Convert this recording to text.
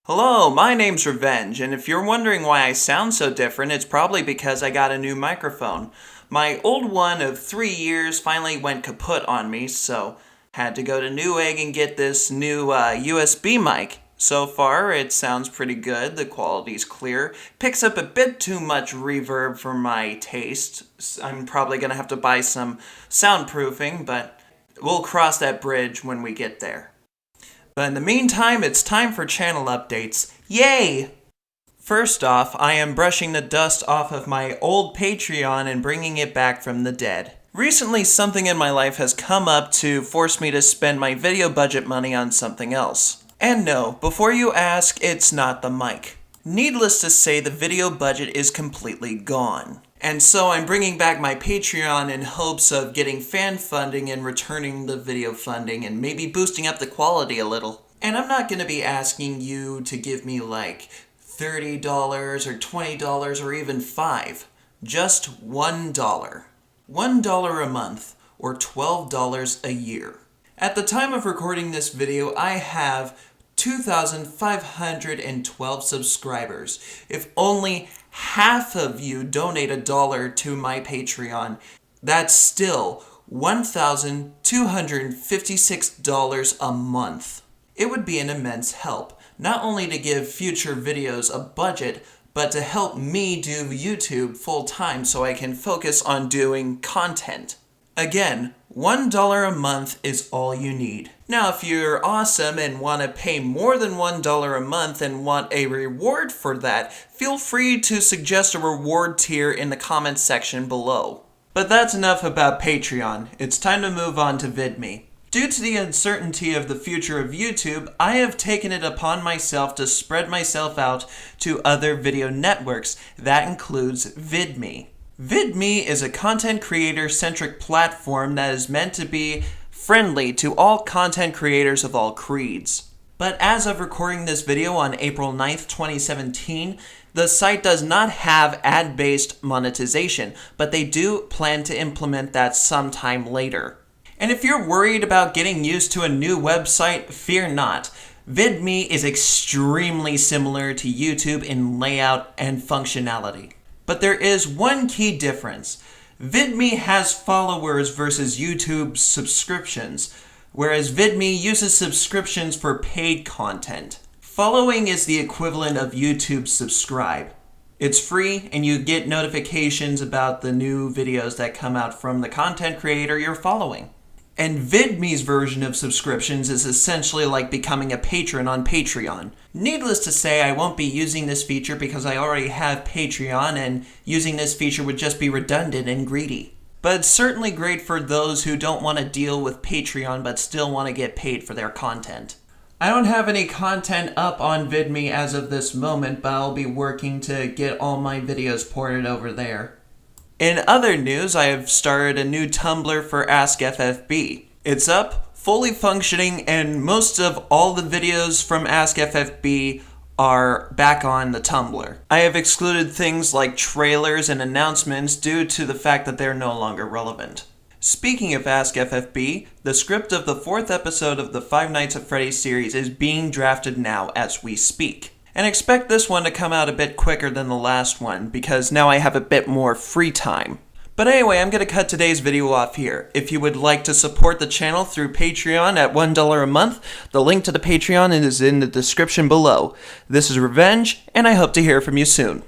Hello, my name's Revenge, and if you're wondering why I sound so different, it's probably because I got a new microphone. My old one of 3 years finally went kaput on me, so had to go to Newegg and get this new USB mic. So far, it sounds pretty good, the quality's clear, picks up a bit too much reverb for my taste. I'm probably gonna have to buy some soundproofing, but we'll cross that bridge when we get there. But in the meantime, it's time for channel updates. Yay! First off, I am brushing the dust off of my old Patreon and bringing it back from the dead. Recently, something in my life has come up to force me to spend my video budget money on something else. And no, before you ask, it's not the mic. Needless to say, the video budget is completely gone. And so I'm bringing back my Patreon in hopes of getting fan funding and returning the video funding and maybe boosting up the quality a little. And I'm not going to be asking you to give me like $30 or $20 or even $5. Just $1. $1 a month or $12 a year. At the time of recording this video, I have 2,512 subscribers. If only half of you donate $1 to my Patreon, that's still $1,256 a month. It would be an immense help, not only to give future videos a budget, but to help me do YouTube full time so I can focus on doing content. Again, $1 a month is all you need. Now, if you're awesome and want to pay more than $1 a month and want a reward for that, feel free to suggest a reward tier in the comments section below. But that's enough about Patreon. It's time to move on to VidMe. Due to the uncertainty of the future of YouTube, I have taken it upon myself to spread myself out to other video networks. That includes VidMe. VidMe is a content creator-centric platform that is meant to be friendly to all content creators of all creeds. But as of recording this video on April 9th, 2017, the site does not have ad-based monetization, but they do plan to implement that sometime later. And if you're worried about getting used to a new website, fear not. VidMe is extremely similar to YouTube in layout and functionality. But there is one key difference. VidMe has followers versus YouTube's subscriptions, whereas VidMe uses subscriptions for paid content. Following is the equivalent of YouTube's subscribe. It's free and you get notifications about the new videos that come out from the content creator you're following. And VidMe's version of subscriptions is essentially like becoming a patron on Patreon. Needless to say, I won't be using this feature because I already have Patreon, and using this feature would just be redundant and greedy. But it's certainly great for those who don't want to deal with Patreon but still want to get paid for their content. I don't have any content up on VidMe as of this moment, but I'll be working to get all my videos ported over there. In other news, I have started a new Tumblr for AskFFB. It's up, fully functioning, and most of all the videos from AskFFB are back on the Tumblr. I have excluded things like trailers and announcements due to the fact that they're no longer relevant. Speaking of AskFFB, the script of the 4th episode of the Five Nights at Freddy's series is being drafted now as we speak. And expect this one to come out a bit quicker than the last one, because now I have a bit more free time. But anyway, I'm going to cut today's video off here. If you would like to support the channel through Patreon at $1 a month, the link to the Patreon is in the description below. This is Revenge, and I hope to hear from you soon.